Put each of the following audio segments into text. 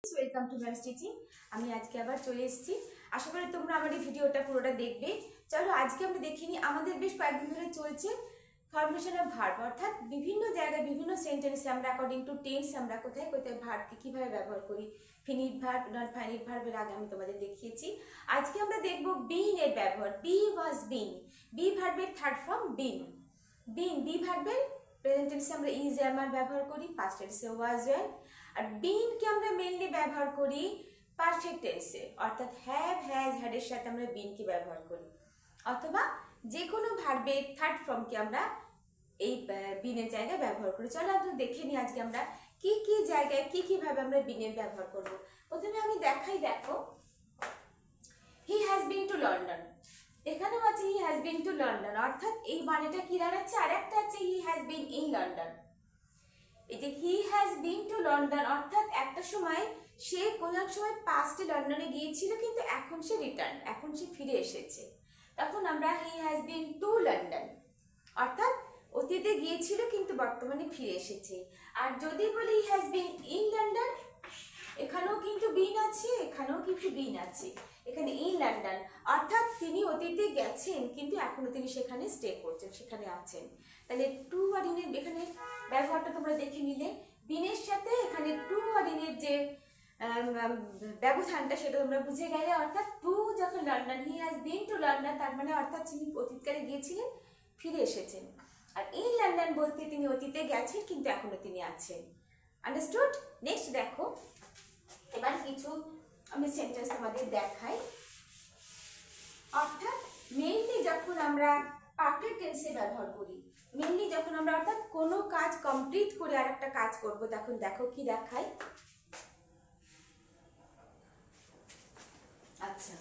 Welcome to ma'am stitching. আমি আজকে আবার চলে এসেছি। আশা করি তোমরা আমার এই ভিডিওটা পুরোটা দেখবে। চলো আজকে আমরা দেখে নিই। আমাদের বেশ কয়েকদিন ধরে চলছে ফর্মেশন অফ ভার্ব, অর্থাৎ বিভিন্ন জায়গায় বিভিন্ন সেন্টেন্সে আমরা অ্যাকর্ডিং টু টেন্স আমরা কোথায় কোথায় ভার্বকে কীভাবে ব্যবহার করি। ফিনিট ভার্ব, নট ফাইনিট ভার্বের আগে আমি তোমাদের দেখিয়েছি। আজকে আমরা দেখব বিন এর ব্যবহার। বি ওয়াজ বিন, বি ভার্বের থার্ড ফর্ম বিন। বি ভার্বের প্রেজেন্ট টেন্সে আমরা ইজ আমার ব্যবহার করি, পাস্ট টেন্সে ওয়াজ ওয়ার। আর বিনকে আমরা মেনলি ব্যবহার করি পারফেক্ট টেন্সে, অর্থাৎ হ্যাভ হ্যাজ হ্যাড এর সাথে আমরা বিনকে ব্যবহার করি, অথবা যে কোনো ভার্বের থার্ড ফর্মকে আমরা এই বিনের জায়গায় ব্যবহার করি। চলো আমরা দেখে নিই আজকে আমরা কি কি জায়গায় কি কিভাবে আমরা বিনের ব্যবহার করব। প্রথমে আমি দেখাই, দেখো he has been to London. এখানেও আছে he has been to London, অর্থাৎ এই মানেটা কি দাঁড়াচ্ছে, আর একটা আছে he has been in London. এই যে he has been to London অর্থাৎ একটা সময় সে কোন এক সময় পাস্টে লন্ডনে গিয়েছিল, কিন্তু এখন সে রিটার্ন, এখন সে ফিরে এসেছে। তখন আমরা he has been to London, অর্থাৎ অতীতে গিয়েছিল কিন্তু বর্তমানে ফিরে এসেছে। আর যদি বলি he has been in London, এখানেও কিন্তু বিন আছে, এখানেও কিন্তু বিন আছে। এখানে ইন লন্ডন অর্থাৎ তিনি অতীতে গেছেন কিন্তু এখনো তিনি সেখানে স্টে করছেন, সেখানে আছেন। তাহলে টু আর ইনের এখানে ব্যবহারটা তোমরা দেখে নিলে। বিনের সাথে এখানে টু আর ইনের যে ব্যবধানটা সেটা তোমরা বুঝে গেলে। অর্থাৎ টু যখন London, he has been to London, তার মানে অর্থাৎ তিনি অতীতকালে গিয়েছিলেন, ফিরে এসেছেন। আর ইন লন্ডন বলতে তিনি অতীতে গেছেন কিন্তু এখনো তিনি আছেন। আন্ডারস্টুড? নেক্সট দেখো, এবার কিছু আমি সেন্টেন্স তোমাদের দেখাই। অর্থাৎ মেইনলি যখন আমরা পারফেক্ট টেন্সে ব্যবহার করি, মেইনলি যখন আমরা অর্থাৎ কোনো কাজ কমপ্লিট করে আর একটা কাজ করব, তখন দেখো কি দেখাই। আচ্ছা,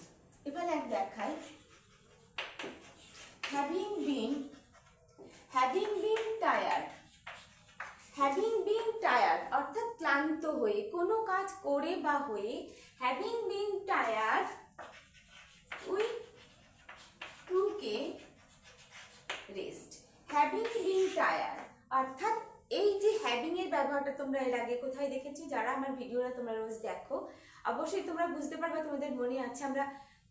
এবার এক দেখাই, having been tired. Having been tired অর্থাৎ ক্লান্ত হয়ে, কোনো কাজ করে বা হয়ে। Having been tired we took A rest. Having been tired অর্থাৎ এই যে হ্যাভিং এর ব্যবহারটা তোমরা এর আগে কোথায় দেখেছো, যারা আমার ভিডিওটা তোমরা রোজ দেখো অবশ্যই তোমরা বুঝতে পারবে, তোমাদের মনে আছে আমরা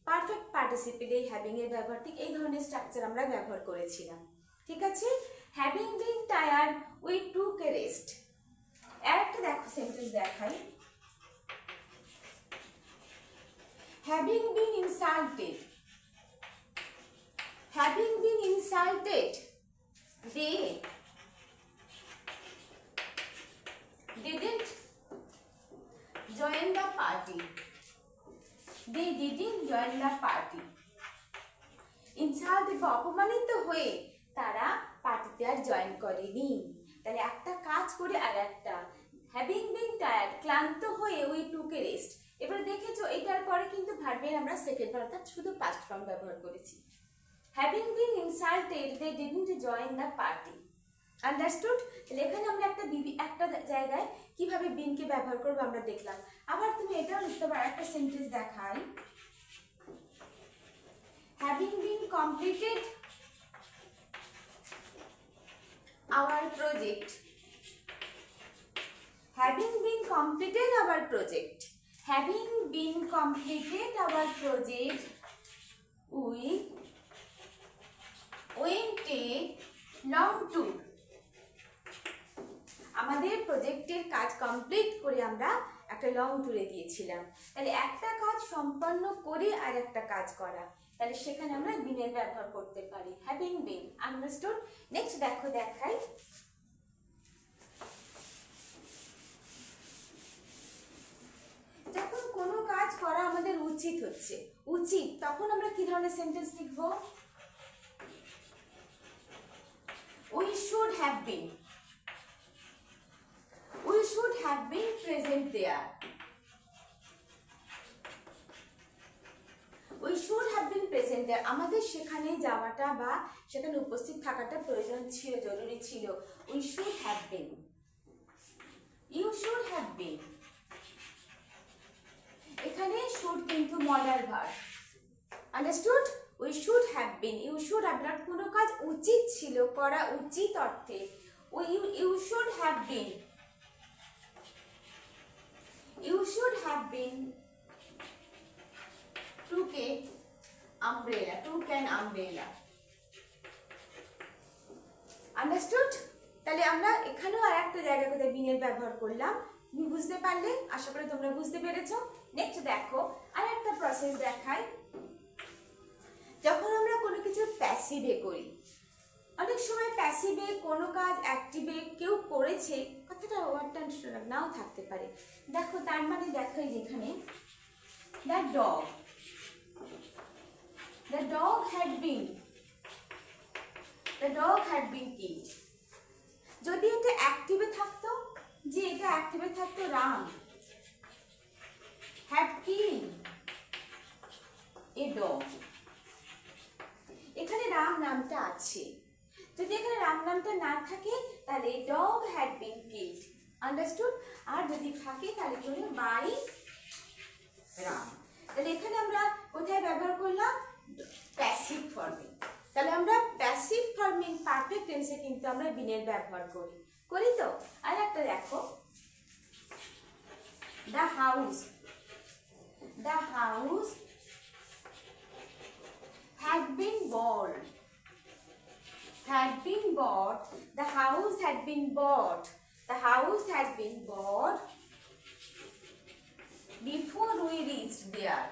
পারফেক্ট পার্টিসিপেট এই হ্যাভিং এর ব্যবহার ঠিক এই ধরনের স্ট্রাকচার আমরা ব্যবহার করেছিলাম। ঠিক আছে, having been tired we took A rest. একটা দেখো সেন্টেন্স দেখাই, having been insulted. Having been insulted they didn't join the party. They didn't join the party. Insulted বা অপমানিত হয়ে তারা পার্টিতে আর জয়েন করেনি। তাহলে একটা কাজ করে আর একটা, হ্যাভিং বিন টায়ার্ড ক্লান্ত হয়ে উই টুক এ রেস্ট। এবার দেখেছো এটার পরে কিন্তু ভার্বের আমরা সেকেন্ড অর্থাৎ শুধু পাস্ট ফর্ম ব্যবহার করেছি। Having been insulted they didn't join the party. Understood? তাহলে এখানে আমরা একটা জায়গায় কিভাবে বিনকে ব্যবহার করবো আমরা দেখলাম। আবার তুমি এটাও লিখতে পারো, একটা সেন্টেন্স দেখাই, having been completed hour project. Having been completed hour project. Having been completed hour project we went a long tour. আমাদের প্রজেক্টের কাজ কমপ্লিট করে আমরা একটা লং ট্যুরে গিয়েছিলাম। তাহলে একটা কাজ সম্পন্ন করে আর একটা কাজ করা, তাহলে সেখানে আমরা বিনের ব্যবহার করতে পারি, হ্যাভিং বিন। আন্ডারস্টুড? নেক্সট দেখো দেখাই, যখন কোনো কাজ করা আমাদের উচিত হচ্ছে, উচিত, তখন আমরা কি ধরনের সেন্টেন্স লিখবো? We should have been. We should have been present there. We should have been present there. আমাদের সেখানে যাওয়াটা বা সেখানে উপস্থিত থাকাটা প্রয়োজন ছিল, জরুরি ছিল। We should have been. You should have been. এখানে should কিন্তু modal verb. Understood? We should have been. You should have not কোনো কাজ উচিত ছিল, করা উচিত অর্থে you should have been. You should have have been, took an umbrella. Understood? তাহলে আমরা এখানেও আর একটা জায়গা কোথায় বিনের ব্যবহার করলাম, তুমি বুঝতে পারলে? আশা করি তোমরা বুঝতে পেরেছো। নেক্সট দেখো আর একটা প্রসেস দেখাই। যখন আমরা কোনো কিছু প্যাসিভে করি, অনেক সময় প্যাসিভে কোনো কাজ অ্যাক্টিভে কেউ করেছে, কথাটা ওয়ার্ডটা নাও থাকতে পারে। দেখো তার মানে দেখাই যেখানে the dog had been killed. যদি এটা অ্যাক্টিভে থাকতো, যে এটা অ্যাক্টিভে থাকতো Ram had killed a dog, এখানে রাম নামটা আছে। যদি এখানে রাম নামটা না থাকে তাহলে dog had been killed. Understood? আর যদি থাকে তাহলে বলি বাই রাম। তাহলে এখানে আমরা কোথায় ব্যবহার করলাম? প্যাসিভ ফর্মে। তাহলে আমরা প্যাসিভ ফর্মে পারফেক্ট টেন্সে কিন্তু আমরা বিনের ব্যবহার করি তো। আর একটা দেখো, the house had been bought. The house had been bought before we reached there.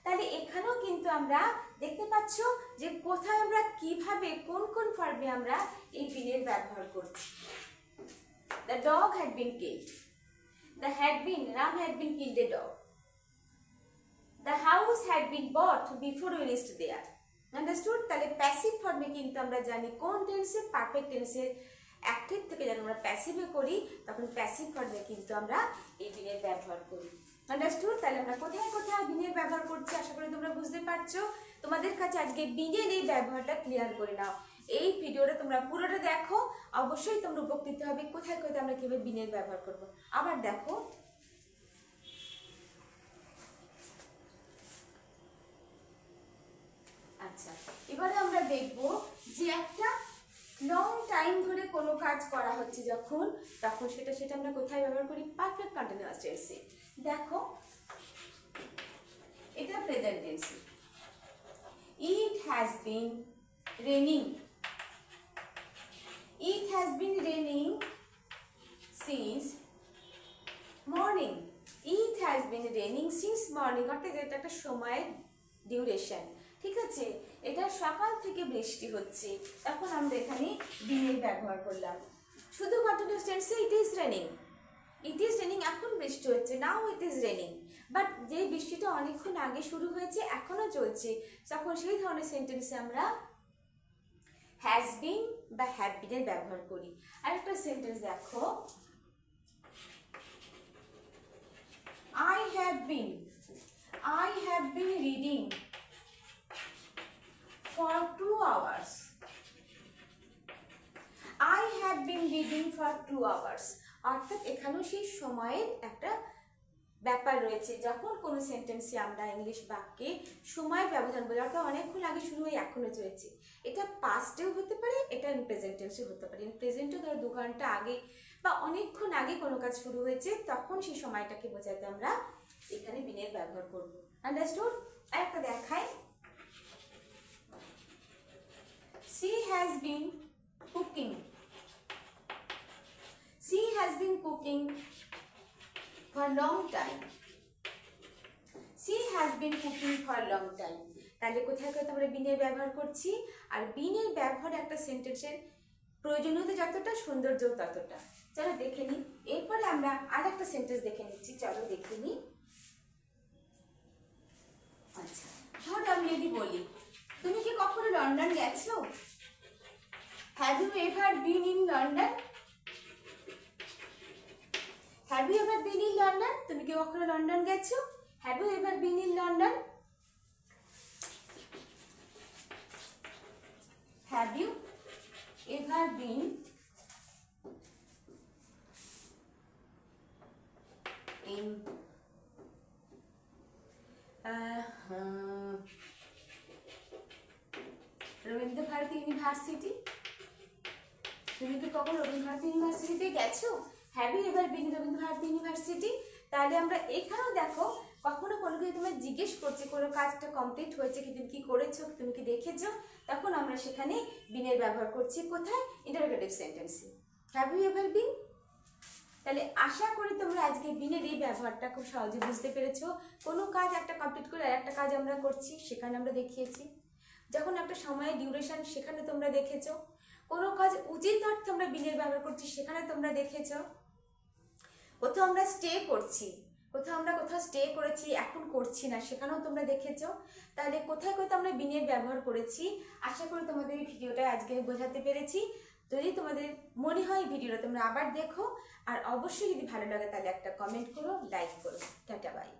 তাহলে এখানেও কিন্তু আমরা দেখতে পাচ্ছ যে কোথায় আমরা কিভাবে কোন ফর্মে আমরা এই বিনের ব্যবহার করছি। The dog had been killed. Ram had been killed a dog. The house had been bought before we reached there. Understood? তাহলে প্যাসিভ ফর্মে কিন্তু আমরা জানি কোন টেন্সে, পারফেক্ট টেন্সের অ্যাক্টিভ থেকে যখন আমরা প্যাসিভে করি তখন প্যাসিভ ফর্মে কিন্তু আমরা এই বিনের ব্যবহার করি। আন্ডারস্টুড? তাহলে আমরা কোথায় বিনের ব্যবহার করছি আশা করি তোমরা বুঝতে পারছো। তোমাদের কাছে আজকে বিনের এই ব্যবহারটা ক্লিয়ার করে নাও। এই ভিডিওটা তোমরা পুরোটা দেখো, অবশ্যই তোমরা উপকৃত হবে কোথায় আমরা কিভাবে বিনের ব্যবহার করব। আবার দেখো, আচ্ছা এবারে আমরা দেখব যে একটা লং টাইম ধরে কোনো কাজ করা হচ্ছে যখন, তখন সেটা আমরা কোথায় ব্যবহার করি? পারফেক্ট কন্টিনিউয়াস টেন্সে। দেখো এটা প্রেজেন্ট টেন্সে। It has been raining since morning. অর্থাৎ এটা একটা সময়ের ডিউরেশন, ঠিক আছে? এটা সকাল থেকে বৃষ্টি হচ্ছে, তখন আমরা এখানে বিনের ব্যবহার করলাম। শুধু কন্টিনিউয়াস টেন্সে ইট ইজ রেনিং, এখন বৃষ্টি হচ্ছে, নাও ইট ইজ রেনিং। বাট যে বৃষ্টিটা অনেকক্ষণ আগে শুরু হয়েছে এখনো চলছে, তখন সেই ধরনের সেন্টেন্সে আমরা হ্যাজ বিন বা হ্যাভ বিনের ব্যবহার করি। আরেকটা সেন্টেন্স দেখো, I have been reading for 2 hours. অর্থাৎ এখানেও সেই সময়ের একটা ব্যাপার রয়েছে। যখন কোনো সেন্টেন্সে আমরা ইংলিশ বাক্যে সময় ব্যবধান বলি, অর্থাৎ অনেকক্ষণ আগে শুরু হয়ে এখনো চলছে, এটা পাস্টেও হতে পারে, এটা প্রেজেন্ট টেন্সেও হতে পারে। প্রেজেন্টও ধরো 2 ঘন্টা আগে বা অনেকক্ষণ আগে কোনো কাজ শুরু হয়েছে, তখন সেই সময়টাকে বোঝাতে আমরা এখানে বিনের ব্যবহার করব। আন্ডারস্টুড? আরেকটা দেখাই, she has been cooking for long time. তাহলে কোথায় আমরা বিনের ব্যবহার করছি? আর বিনের ব্যবহার একটা সেন্টেন্সের প্রয়োজনীয়তা যতটা, সৌন্দর্য ততটা। চলো দেখে নিই। এরপরে আমরা আর একটা সেন্টেন্স দেখে নিচ্ছি, চলো দেখে নিই। আচ্ছা ধরো আমি যদি বলি, তুমি কি কখনো লন্ডন গেছো? Have you ever been in London? তুমি কি কখনো লন্ডন গেছো? Have you ever been in London? Have you ever been in Rabindra Bharati university? তুমি কি কখন রবীন্দ্রভারতী ইউনিভার্সিটিতে গেছো? Have you ever been Rabindra Bharati university? তাহলে আমরা এখানেও দেখো, কখনো কোনো কিছু তোমার জিজ্ঞেস করছে কোনো কাজটা কমপ্লিট হয়েছে কি, তুমি কি করেছো, তুমি কি দেখেছো, তখন আমরা সেখানে বিনের ব্যবহার করছি। কোথায়? ইন্টারোগেটিভ সেন্টেন্সে। Have you ever been? তাহলে আশা করি তোমরা আজকে বিনের এই ব্যবহারটা খুব সহজে বুঝতে পেরেছো। কোনো কাজ একটা কমপ্লিট করে আর একটা কাজ আমরা করছি, সেখানে আমরা দেখিয়েছি। যখন একটা সময়ের ডিউরেশন, সেখানে তোমরা দেখেছো। কোনো কাজ উচিত অর্থে আমরা বিনের ব্যবহার করছি, সেখানে তোমরা দেখেছো। কোথাও আমরা স্টে করছি, কোথাও স্টে করেছি, এখন করছি না, সেখানেও তোমরা দেখেছো। তাহলে কোথায় কোথায় আমরা বিনের ব্যবহার করেছি, আশা করি তোমাদের এই ভিডিওটা আজকে বোঝাতে পেরেছি। যদি তোমাদের মনে হয় ভিডিওটা তোমরা আবার দেখো, আর অবশ্যই যদি ভালো লাগে তাহলে একটা কমেন্ট করো, লাইক করো। Tata bye.